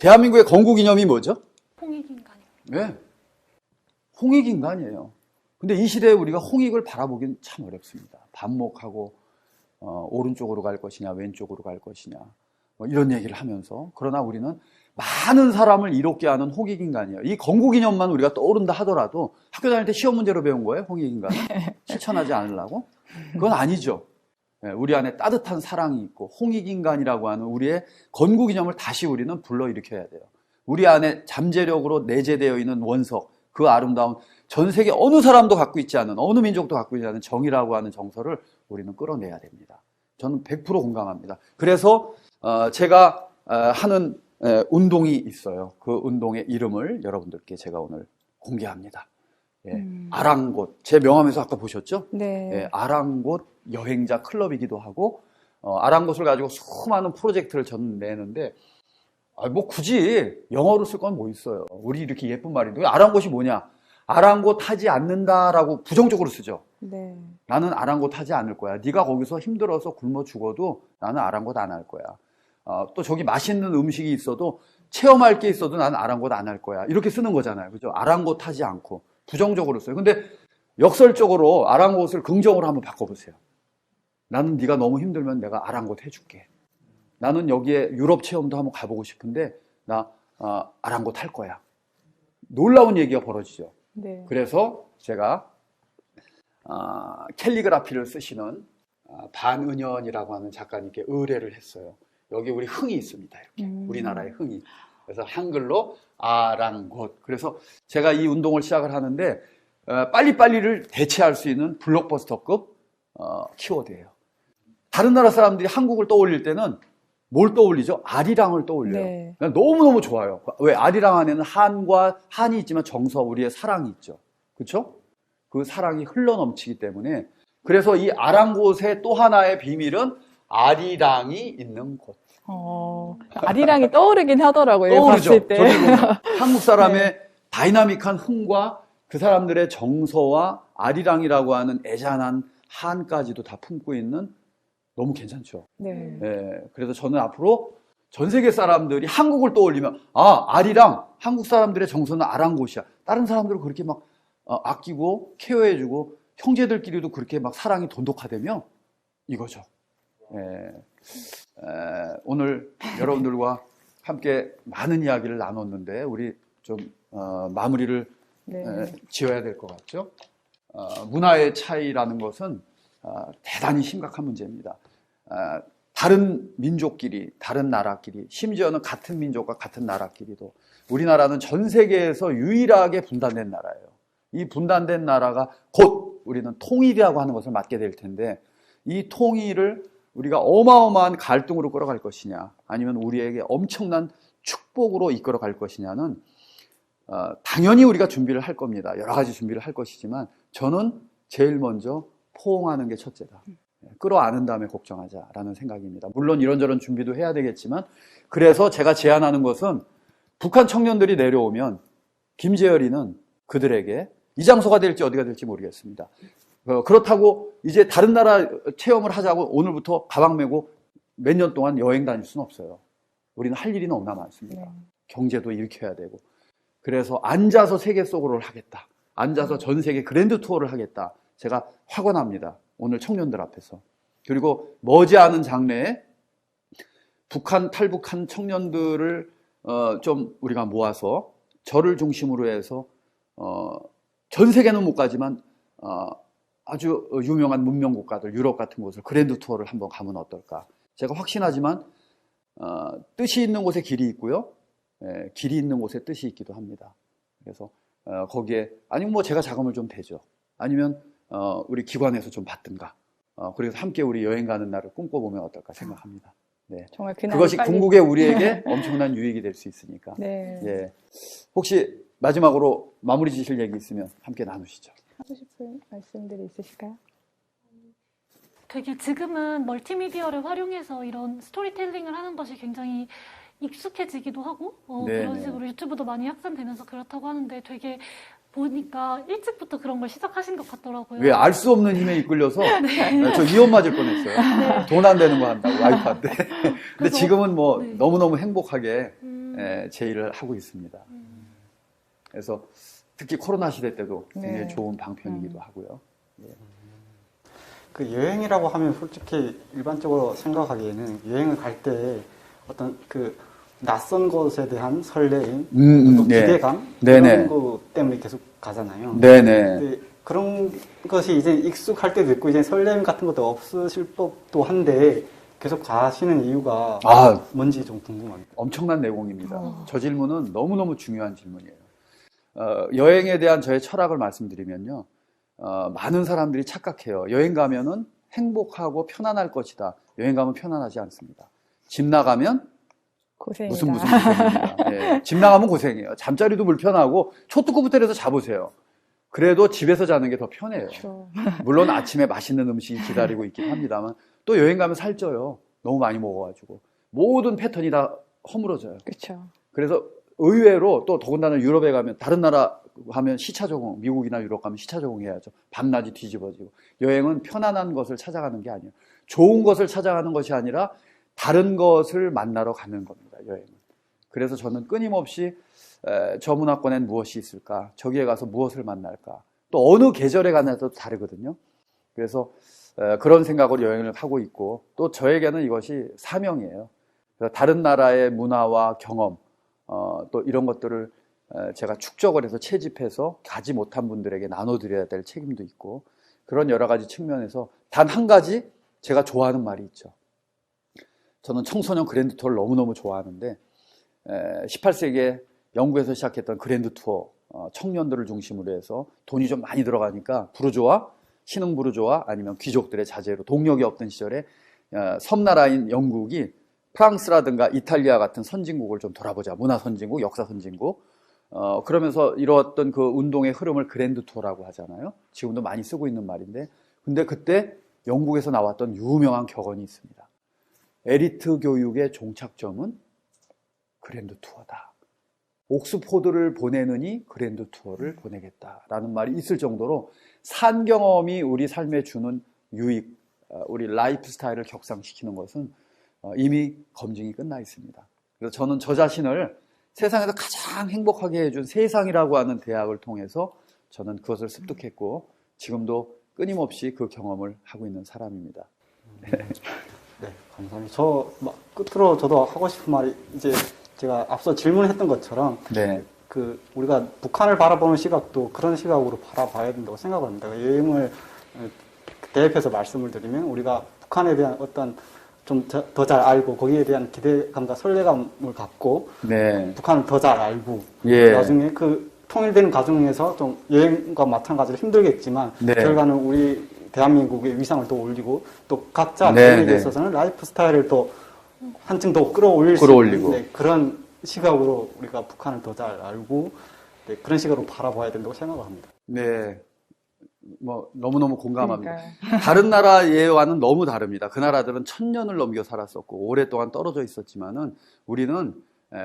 대한민국의 건국이념이 뭐죠? 홍익인간이요. 네. 홍익인간이에요. 근데 이 시대에 우리가 홍익을 바라보긴 참 어렵습니다. 반목하고 오른쪽으로 갈 것이냐 왼쪽으로 갈 것이냐 뭐 이런 얘기를 하면서, 그러나 우리는 많은 사람을 이롭게 하는 홍익인간이에요. 이 건국이념만 우리가 떠오른다 하더라도 학교 다닐 때 시험 문제로 배운 거예요, 홍익인간. 실천하지 않으려고? 그건 아니죠. 우리 안에 따뜻한 사랑이 있고 홍익인간이라고 하는 우리의 건국이념을 다시 우리는 불러일으켜야 돼요. 우리 안에 잠재력으로 내재되어 있는 원석, 그 아름다운 전 세계 어느 사람도 갖고 있지 않은, 어느 민족도 갖고 있지 않은 정의라고 하는 정서를 우리는 끌어내야 됩니다. 저는 100% 공감합니다. 그래서 제가 하는 운동이 있어요. 그 운동의 이름을 여러분들께 제가 오늘 공개합니다. 예, 아랑곳. 제 명함에서 아까 보셨죠? 네. 예, 아랑곳 여행자 클럽이기도 하고, 아랑곳을 가지고 수많은 프로젝트를 저는 내는데, 뭐 굳이 영어로 쓸 건 뭐 있어요. 우리 이렇게 예쁜 말인데, 아랑곳이 뭐냐? 아랑곳 하지 않는다라고 부정적으로 쓰죠. 네. 나는 아랑곳 하지 않을 거야. 네가 거기서 힘들어서 굶어 죽어도 나는 아랑곳 안 할 거야. 또 저기 맛있는 음식이 있어도, 체험할 게 있어도 나는 아랑곳 안 할 거야. 이렇게 쓰는 거잖아요. 그죠? 아랑곳 하지 않고 부정적으로 써요. 근데 역설적으로 아랑곳을 긍정으로 한번 바꿔보세요. 나는 네가 너무 힘들면 내가 아랑곳 해줄게. 나는 여기에 유럽 체험도 한번 가보고 싶은데 나 아랑곳 할 거야. 놀라운 얘기가 벌어지죠. 네. 그래서 제가 캘리그라피를 쓰시는 반은연이라고 하는 작가님께 의뢰를 했어요. 여기 우리 흥이 있습니다. 이렇게 우리나라의 흥이. 그래서 한글로 아랑곳. 그래서 제가 이 운동을 시작을 하는데 빨리빨리를 대체할 수 있는 블록버스터급 키워드예요. 다른 나라 사람들이 한국을 떠올릴 때는 뭘 떠올리죠? 아리랑을 떠올려요. 네. 너무너무 좋아요. 왜? 아리랑 안에는 한이 있지만 정서, 우리의 사랑이 있죠. 그렇죠? 그 사랑이 흘러넘치기 때문에, 그래서 이 아랑곳의 또 하나의 비밀은 아리랑이 있는 곳. 아리랑이 떠오르긴 하더라고요. 떠오르죠. 봤을 때. 저기 보면 한국 사람의 네. 다이나믹한 흥과 그 사람들의 정서와 아리랑이라고 하는 애잔한 한까지도 다 품고 있는, 너무 괜찮죠. 네. 예, 그래서 저는 앞으로 전 세계 사람들이 한국을 떠올리면, 아리랑, 한국 사람들의 정서는 아랑곳이야. 다른 사람들은 그렇게 막 아끼고 케어해주고 형제들끼리도 그렇게 막 사랑이 돈독하다며 이거죠. 예, 오늘 여러분들과 함께 많은 이야기를 나눴는데 우리 좀 마무리를 네. 지어야 될 것 같죠. 문화의 차이라는 것은 대단히 심각한 문제입니다. 다른 민족끼리, 다른 나라끼리, 심지어는 같은 민족과 같은 나라끼리도, 우리나라는 전 세계에서 유일하게 분단된 나라예요. 이 분단된 나라가 곧 우리는 통일이라고 하는 것을 맡게 될 텐데, 이 통일을 우리가 어마어마한 갈등으로 끌어갈 것이냐, 아니면 우리에게 엄청난 축복으로 이끌어 갈 것이냐는 당연히 우리가 준비를 할 겁니다. 여러 가지 준비를 할 것이지만 저는 제일 먼저 포옹하는 게 첫째다. 끌어안은 다음에 걱정하자라는 생각입니다. 물론 이런저런 준비도 해야 되겠지만, 그래서 제가 제안하는 것은 북한 청년들이 내려오면 김재열이는 그들에게, 이 장소가 될지 어디가 될지 모르겠습니다. 그렇다고 이제 다른 나라 체험을 하자고 오늘부터 가방 메고 몇 년 동안 여행 다닐 수는 없어요. 우리는 할 일이 너무나 많습니다. 네. 경제도 일으켜야 되고. 그래서 앉아서 세계 속으로를 하겠다. 앉아서 전 세계 그랜드 투어를 하겠다. 제가 확언합니다. 오늘 청년들 앞에서. 그리고 머지않은 장래에 북한 탈북한 청년들을 좀 우리가 모아서 저를 중심으로 해서 전 세계는 못 가지만 아주 유명한 문명 국가들, 유럽 같은 곳을 그랜드 투어를 한번 가면 어떨까. 제가 확신하지만 뜻이 있는 곳에 길이 있고요. 길이 있는 곳에 뜻이 있기도 합니다. 그래서 거기에, 아니면 뭐 제가 자금을 좀 대죠. 아니면 우리 기관에서 좀 받든가. 그래서 함께 우리 여행 가는 날을 꿈꿔보면 어떨까 생각합니다. 네. 정말 그날이 그것이 빨리... 궁극의 우리에게 엄청난 유익이 될 수 있으니까. 네. 예. 혹시 마지막으로 마무리 지실 얘기 있으면 함께 나누시죠. 하고 싶은 말씀들이 있으실까요? 되게 지금은 멀티미디어를 활용해서 이런 스토리텔링을 하는 것이 굉장히 익숙해지기도 하고 그런 식으로 유튜브도 많이 확산되면서 그렇다고 하는데, 되게 보니까 일찍부터 그런 걸 시작하신 것 같더라고요. 왜 알 수 없는 힘에 이끌려서 네. 저 이혼 맞을 뻔했어요. 네. 돈 안 되는 거 한다고 와이프한테. 근데 그래서, 지금은 뭐 네. 너무너무 행복하게 제 일을 하고 있습니다. 그래서 특히 코로나 시대 때도 굉장히 네. 좋은 방편이기도 하고요. 예. 그 여행이라고 하면 솔직히 일반적으로 생각하기에는 여행을 갈 때 어떤 그 낯선 곳에 대한 설레임, 또 네. 기대감 네네. 이런 거 때문에 계속 가잖아요. 네네. 근데 그런 것이 이제 익숙할 때도 있고 이제 설렘 같은 것도 없으실 법도 한데 계속 가시는 이유가 뭔지 좀 궁금합니다. 엄청난 내공입니다. 저 질문은 너무너무 중요한 질문이에요. 여행에 대한 저의 철학을 말씀드리면요. 많은 사람들이 착각해요. 여행 가면은 행복하고 편안할 것이다. 여행 가면 편안하지 않습니다. 집 나가면 고생이다. 무슨 고생입니다. 예, 집 나가면 고생이에요. 잠자리도 불편하고 초특급 호텔에서 자보세요. 그래도 집에서 자는 게 더 편해요. 그렇죠. 물론 아침에 맛있는 음식이 기다리고 있긴 합니다만 또 여행 가면 살쪄요. 너무 많이 먹어가지고 모든 패턴이 다 허물어져요. 그렇죠. 그래서 의외로 또 더군다나 유럽에 가면 다른 나라 하면 시차 적응, 미국이나 유럽 가면 시차 적응해야죠. 밤낮이 뒤집어지고. 여행은 편안한 것을 찾아가는 게 아니에요. 좋은 것을 찾아가는 것이 아니라 다른 것을 만나러 가는 겁니다. 여행은. 그래서 저는 끊임없이 저 문화권엔 무엇이 있을까? 저기에 가서 무엇을 만날까? 또 어느 계절에 가냐도 다르거든요. 그래서 그런 생각으로 여행을 하고 있고 또 저에게는 이것이 사명이에요. 그래서 다른 나라의 문화와 경험 또 이런 것들을 제가 축적을 해서 채집해서 가지 못한 분들에게 나눠드려야 될 책임도 있고 그런 여러 가지 측면에서 단 한 가지 제가 좋아하는 말이 있죠. 저는 청소년 그랜드 투어를 너무너무 좋아하는데 18세기에 영국에서 시작했던 그랜드 투어 청년들을 중심으로 해서 돈이 좀 많이 들어가니까 부르조아, 신흥 부르조아 아니면 귀족들의 자제로 동력이 없던 시절에 섬나라인 영국이 프랑스라든가 이탈리아 같은 선진국을 좀 돌아보자. 문화 선진국, 역사 선진국. 그러면서 이루었던 그 운동의 흐름을 그랜드 투어라고 하잖아요. 지금도 많이 쓰고 있는 말인데. 근데 그때 영국에서 나왔던 유명한 격언이 있습니다. 엘리트 교육의 종착점은 그랜드 투어다. 옥스포드를 보내느니 그랜드 투어를 보내겠다라는 말이 있을 정도로 산 경험이 우리 삶에 주는 유익, 우리 라이프 스타일을 격상시키는 것은 이미 검증이 끝나 있습니다. 그래서 저는 저 자신을 세상에서 가장 행복하게 해준 세상이라고 하는 대학을 통해서 저는 그것을 습득했고 지금도 끊임없이 그 경험을 하고 있는 사람입니다. 네, 감사합니다. 끝으로 저도 하고 싶은 말이 이제 제가 앞서 질문했던 것처럼 네. 우리가 북한을 바라보는 시각도 그런 시각으로 바라봐야 된다고 생각합니다. 여행을 대입해서 말씀을 드리면 우리가 북한에 대한 어떤 좀 더 잘 알고 거기에 대한 기대감과 설레감을 갖고 네. 북한을 더 잘 알고 예. 나중에 그 통일되는 과정에서 좀 여행과 마찬가지로 힘들겠지만 네. 결과는 우리 대한민국의 위상을 더 올리고 또 각자 네, 개인에 네. 있어서는 라이프 스타일을 더 한층 더 끌어올릴 수 끌어올리고. 있는 그런 시각으로 우리가 북한을 더 잘 알고 그런 시각으로 바라봐야 된다고 생각을 합니다. 네. 너무너무 공감합니다. 그러니까요. 다른 나라 예와는 너무 다릅니다. 그 나라들은 1000년을 넘겨 살았었고 오랫동안 떨어져 있었지만은 우리는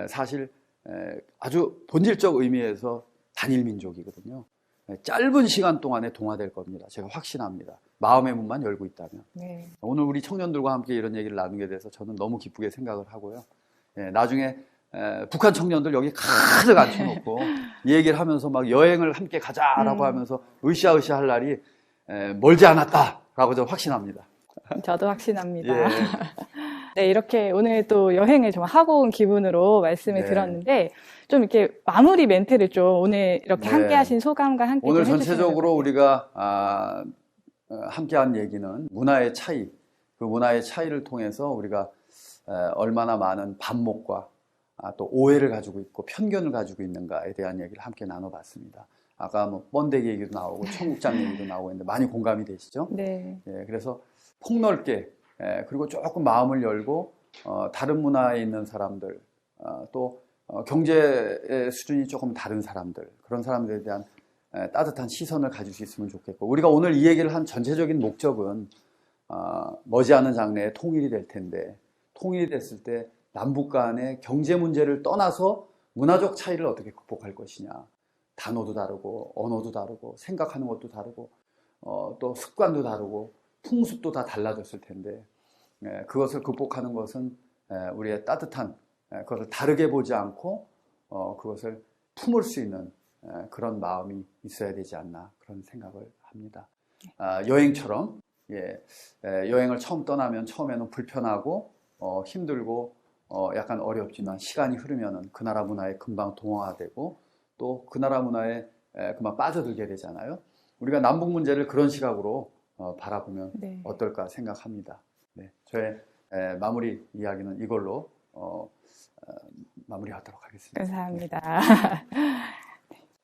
사실 아주 본질적 의미에서 단일 민족이거든요. 짧은 시간 동안에 동화될 겁니다. 제가 확신합니다. 마음의 문만 열고 있다면. 네. 오늘 우리 청년들과 함께 이런 얘기를 나누게 돼서 저는 너무 기쁘게 생각을 하고요. 나중에 북한 청년들 여기 가득 앉혀놓고 이 얘기를 하면서 막 여행을 함께 가자라고 하면서 으쌰으쌰 할 날이 멀지 않았다라고 저는 확신합니다. 저도 확신합니다. 예. 네, 이렇게 오늘 또 여행을 좀 하고 온 기분으로 말씀을 네. 들었는데 좀 이렇게 마무리 멘트를 좀 오늘 이렇게 네. 함께 하신 소감과 함께 오늘 좀 해주시면 전체적으로 좋을 것 우리가 함께한 얘기는 문화의 차이, 그 문화의 차이를 통해서 우리가 얼마나 많은 반목과 또 오해를 가지고 있고 편견을 가지고 있는가에 대한 얘기를 함께 나눠봤습니다. 아까 번데기 얘기도 나오고 청국장 얘기도 나오고 있는데 많이 공감이 되시죠? 같아요. 네. 예, 그래서 폭넓게 그리고 조금 마음을 열고 다른 문화에 있는 사람들 또 경제의 수준이 조금 다른 사람들 그런 사람들에 대한 따뜻한 시선을 가질 수 있으면 좋겠고 우리가 오늘 이 얘기를 한 전체적인 목적은 머지않은 장래에 통일이 될 텐데 통일이 됐을 때 남북 간의 경제 문제를 떠나서 문화적 차이를 어떻게 극복할 것이냐 단어도 다르고 언어도 다르고 생각하는 것도 다르고 또 습관도 다르고 풍습도 다 달라졌을 텐데 그것을 극복하는 것은 우리의 따뜻한 그것을 다르게 보지 않고 그것을 품을 수 있는 그런 마음이 있어야 되지 않나 그런 생각을 합니다. 여행처럼 여행을 처음 떠나면 처음에는 불편하고 힘들고 약간 어렵지만 시간이 흐르면은 그 나라 문화에 금방 동화되고 또 그 나라 문화에 금방 빠져들게 되잖아요. 우리가 남북 문제를 그런 시각으로 바라보면 네. 어떨까 생각합니다. 네, 저의 마무리 이야기는 이걸로 마무리하도록 하겠습니다. 감사합니다.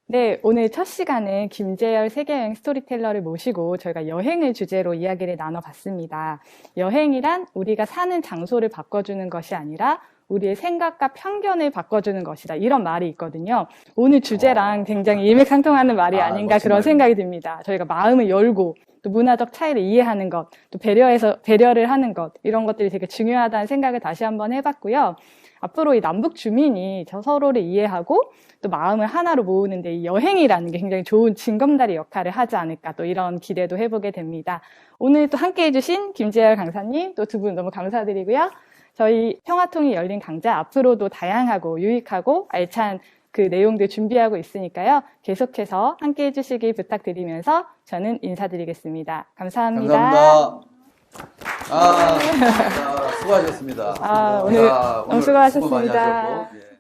네, 오늘 첫 시간에 김재열 세계여행 스토리텔러를 모시고 저희가 여행을 주제로 이야기를 나눠봤습니다. 여행이란 우리가 사는 장소를 바꿔주는 것이 아니라 우리의 생각과 편견을 바꿔주는 것이다. 이런 말이 있거든요. 오늘 주제랑 굉장히 일맥상통하는 말이 아닌가 멋진 그런 말이네요. 생각이 듭니다. 저희가 마음을 열고 또 문화적 차이를 이해하는 것, 또 배려를 하는 것, 이런 것들이 되게 중요하다는 생각을 다시 한번 해봤고요. 앞으로 이 남북 주민이 서로를 이해하고 또 마음을 하나로 모으는데 이 여행이라는 게 굉장히 좋은 징검다리 역할을 하지 않을까 또 이런 기대도 해보게 됩니다. 오늘 또 함께 해주신 김재열 강사님 또 두 분 너무 감사드리고요. 저희 평화통이 열린 강좌 앞으로도 다양하고 유익하고 알찬 그 내용들 준비하고 있으니까요. 계속해서 함께 해주시길 부탁드리면서 저는 인사드리겠습니다. 감사합니다. 감사합니다. 수고하셨습니다. 오늘 너무 수고하셨습니다. 수고 많이 하셨고, 예.